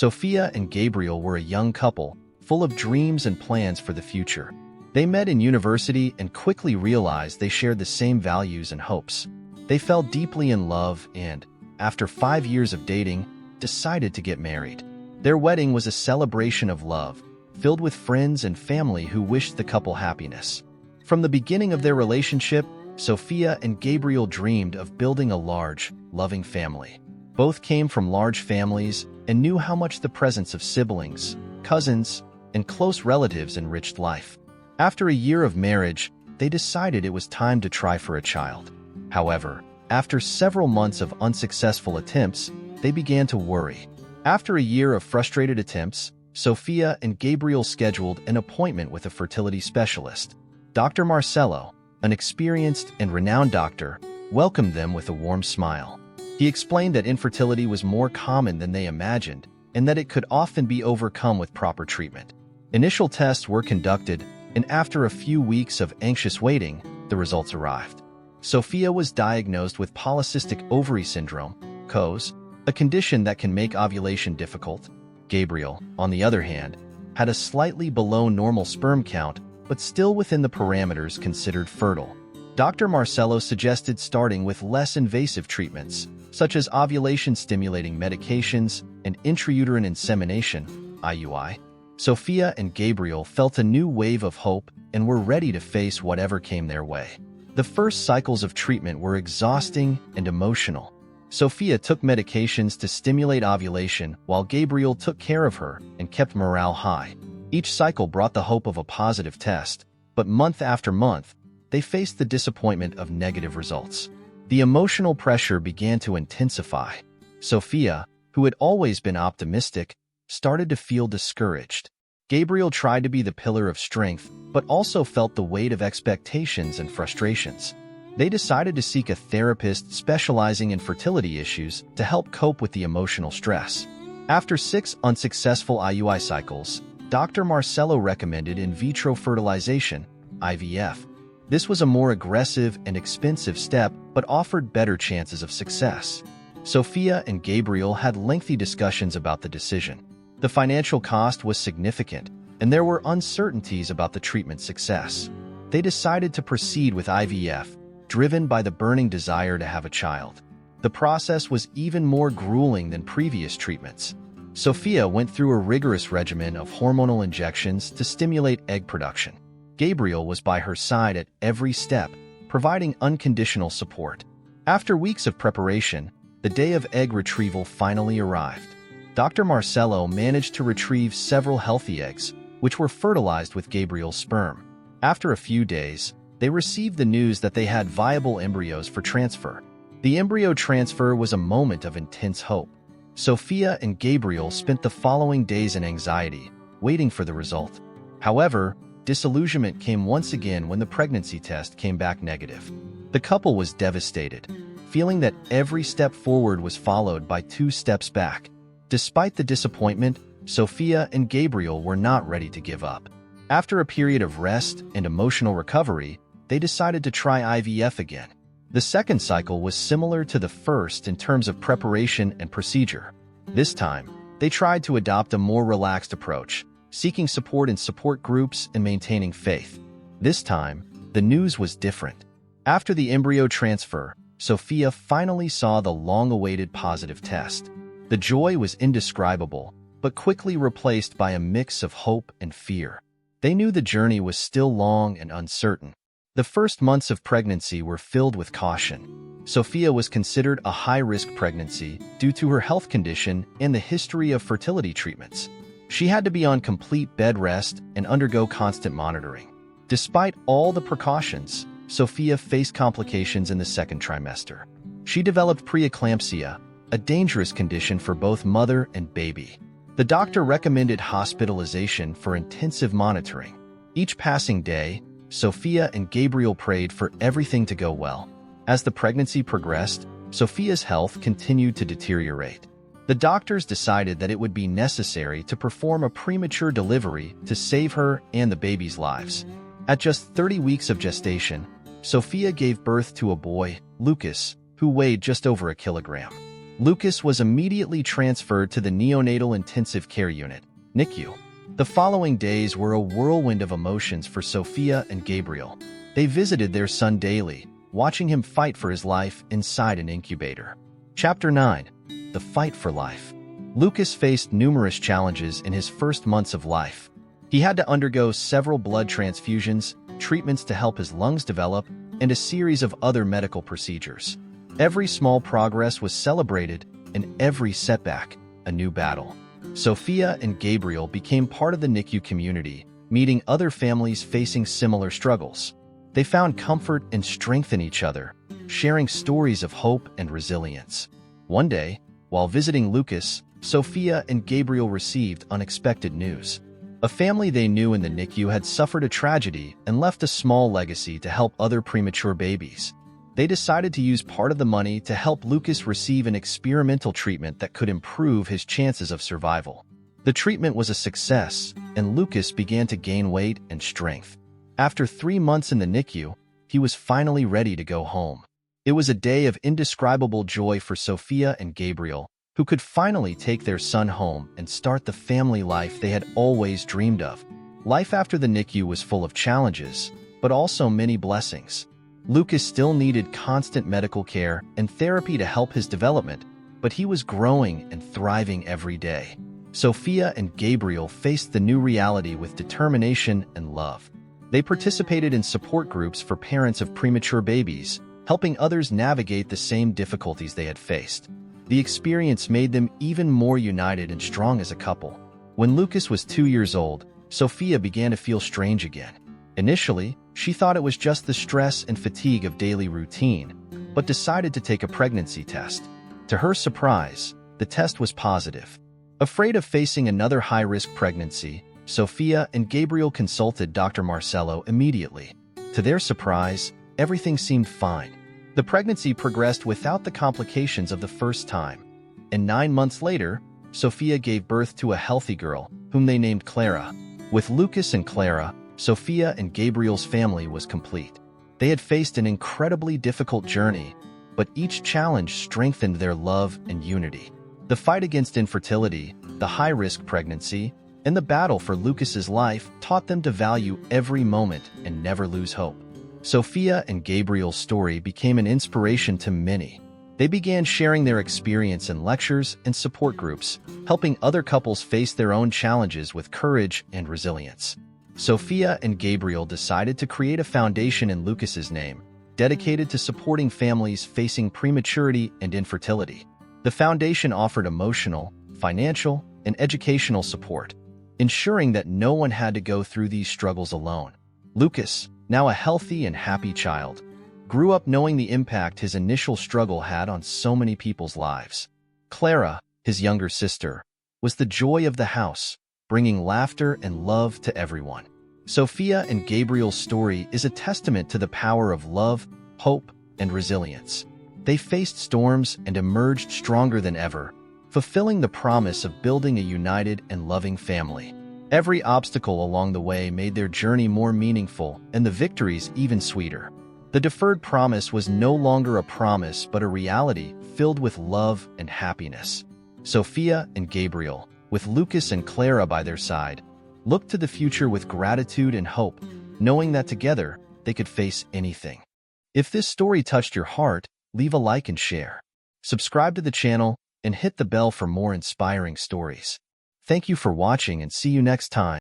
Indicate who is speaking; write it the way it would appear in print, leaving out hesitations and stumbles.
Speaker 1: Sophia and Gabriel were a young couple, full of dreams and plans for the future. They met in university and quickly realized they shared the same values and hopes. They fell deeply in love and, after 5 years of dating, decided to get married. Their wedding was a celebration of love, filled with friends and family who wished the couple happiness. From the beginning of their relationship, Sophia and Gabriel dreamed of building a large, loving family. Both came from large families and knew how much the presence of siblings, cousins, and close relatives enriched life. After a year of marriage, they decided it was time to try for a child. However, after several months of unsuccessful attempts, they began to worry. After a year of frustrated attempts, Sophia and Gabriel scheduled an appointment with a fertility specialist. Dr. Marcello, an experienced and renowned doctor, welcomed them with a warm smile. He explained that infertility was more common than they imagined and that it could often be overcome with proper treatment. Initial tests were conducted, and after a few weeks of anxious waiting, the results arrived. Sophia was diagnosed with polycystic ovary syndrome, PCOS, a condition that can make ovulation difficult. Gabriel, on the other hand, had a slightly below normal sperm count, but still within the parameters considered fertile. Dr. Marcello suggested starting with less invasive treatments, such as ovulation-stimulating medications and intrauterine insemination, IUI. Sophia and Gabriel felt a new wave of hope and were ready to face whatever came their way. The first cycles of treatment were exhausting and emotional. Sophia took medications to stimulate ovulation while Gabriel took care of her and kept morale high. Each cycle brought the hope of a positive test, but month after month, they faced the disappointment of negative results. The emotional pressure began to intensify. Sophia, who had always been optimistic, started to feel discouraged. Gabriel tried to be the pillar of strength, but also felt the weight of expectations and frustrations. They decided to seek a therapist specializing in fertility issues to help cope with the emotional stress. After 6 unsuccessful IUI cycles, Dr. Marcello recommended in vitro fertilization, IVF. This was a more aggressive and expensive step, but offered better chances of success. Sophia and Gabriel had lengthy discussions about the decision. The financial cost was significant, and there were uncertainties about the treatment's success. They decided to proceed with IVF, driven by the burning desire to have a child. The process was even more grueling than previous treatments. Sophia went through a rigorous regimen of hormonal injections to stimulate egg production. Gabriel was by her side at every step, providing unconditional support. After weeks of preparation, the day of egg retrieval finally arrived. Dr. Marcello managed to retrieve several healthy eggs, which were fertilized with Gabriel's sperm. After a few days, they received the news that they had viable embryos for transfer. The embryo transfer was a moment of intense hope. Sophia and Gabriel spent the following days in anxiety, waiting for the result. However, disillusionment came once again when the pregnancy test came back negative. The couple was devastated, feeling that every step forward was followed by 2 steps back. Despite the disappointment, Sophia and Gabriel were not ready to give up. After a period of rest and emotional recovery, they decided to try IVF again. The second cycle was similar to the first in terms of preparation and procedure. This time, they tried to adopt a more relaxed approach, seeking support in support groups and maintaining faith. This time, the news was different. After the embryo transfer, Sophia finally saw the long-awaited positive test. The joy was indescribable, but quickly replaced by a mix of hope and fear. They knew the journey was still long and uncertain. The first months of pregnancy were filled with caution. Sophia was considered a high-risk pregnancy due to her health condition and the history of fertility treatments. She had to be on complete bed rest and undergo constant monitoring. Despite all the precautions, Sophia faced complications in the second trimester. She developed preeclampsia, a dangerous condition for both mother and baby. The doctor recommended hospitalization for intensive monitoring. Each passing day, Sophia and Gabriel prayed for everything to go well. As the pregnancy progressed, Sophia's health continued to deteriorate. The doctors decided that it would be necessary to perform a premature delivery to save her and the baby's lives. At just 30 weeks of gestation, Sophia gave birth to a boy, Lucas, who weighed just over a kilogram. Lucas was immediately transferred to the Neonatal Intensive Care Unit, NICU. The following days were a whirlwind of emotions for Sophia and Gabriel. They visited their son daily, watching him fight for his life inside an incubator. Chapter 9. The Fight for Life. Lucas faced numerous challenges in his first months of life. He had to undergo several blood transfusions, treatments to help his lungs develop, and a series of other medical procedures. Every small progress was celebrated, and every setback, a new battle. Sophia and Gabriel became part of the NICU community, meeting other families facing similar struggles. They found comfort and strength in each other, sharing stories of hope and resilience. One day, while visiting Lucas, Sophia and Gabriel received unexpected news. A family they knew in the NICU had suffered a tragedy and left a small legacy to help other premature babies. They decided to use part of the money to help Lucas receive an experimental treatment that could improve his chances of survival. The treatment was a success, and Lucas began to gain weight and strength. After 3 months in the NICU, he was finally ready to go home. It was a day of indescribable joy for Sophia and Gabriel, who could finally take their son home and start the family life they had always dreamed of. Life after the NICU was full of challenges, but also many blessings. Lucas still needed constant medical care and therapy to help his development, but he was growing and thriving every day. Sophia and Gabriel faced the new reality with determination and love. They participated in support groups for parents of premature babies, helping others navigate the same difficulties they had faced. The experience made them even more united and strong as a couple. When Lucas was 2 years old, Sophia began to feel strange again. Initially, she thought it was just the stress and fatigue of daily routine, but decided to take a pregnancy test. To her surprise, the test was positive. Afraid of facing another high-risk pregnancy, Sophia and Gabriel consulted Dr. Marcello immediately. To their surprise, everything seemed fine. The pregnancy progressed without the complications of the first time. And 9 months later, Sophia gave birth to a healthy girl, whom they named Clara. With Lucas and Clara, Sophia and Gabriel's family was complete. They had faced an incredibly difficult journey, but each challenge strengthened their love and unity. The fight against infertility, the high-risk pregnancy, and the battle for Lucas's life taught them to value every moment and never lose hope. Sophia and Gabriel's story became an inspiration to many. They began sharing their experience in lectures and support groups, helping other couples face their own challenges with courage and resilience. Sophia and Gabriel decided to create a foundation in Lucas's name, dedicated to supporting families facing prematurity and infertility. The foundation offered emotional, financial, and educational support, ensuring that no one had to go through these struggles alone. Lucas, now a healthy and happy child, grew up knowing the impact his initial struggle had on so many people's lives. Clara, his younger sister, was the joy of the house, bringing laughter and love to everyone. Sophia and Gabriel's story is a testament to the power of love, hope, and resilience. They faced storms and emerged stronger than ever, fulfilling the promise of building a united and loving family. Every obstacle along the way made their journey more meaningful and the victories even sweeter. The deferred promise was no longer a promise but a reality filled with love and happiness. Sophia and Gabriel, with Lucas and Clara by their side, looked to the future with gratitude and hope, knowing that together they could face anything. If this story touched your heart, leave a like and share. Subscribe to the channel and hit the bell for more inspiring stories. Thank you for watching and see you next time.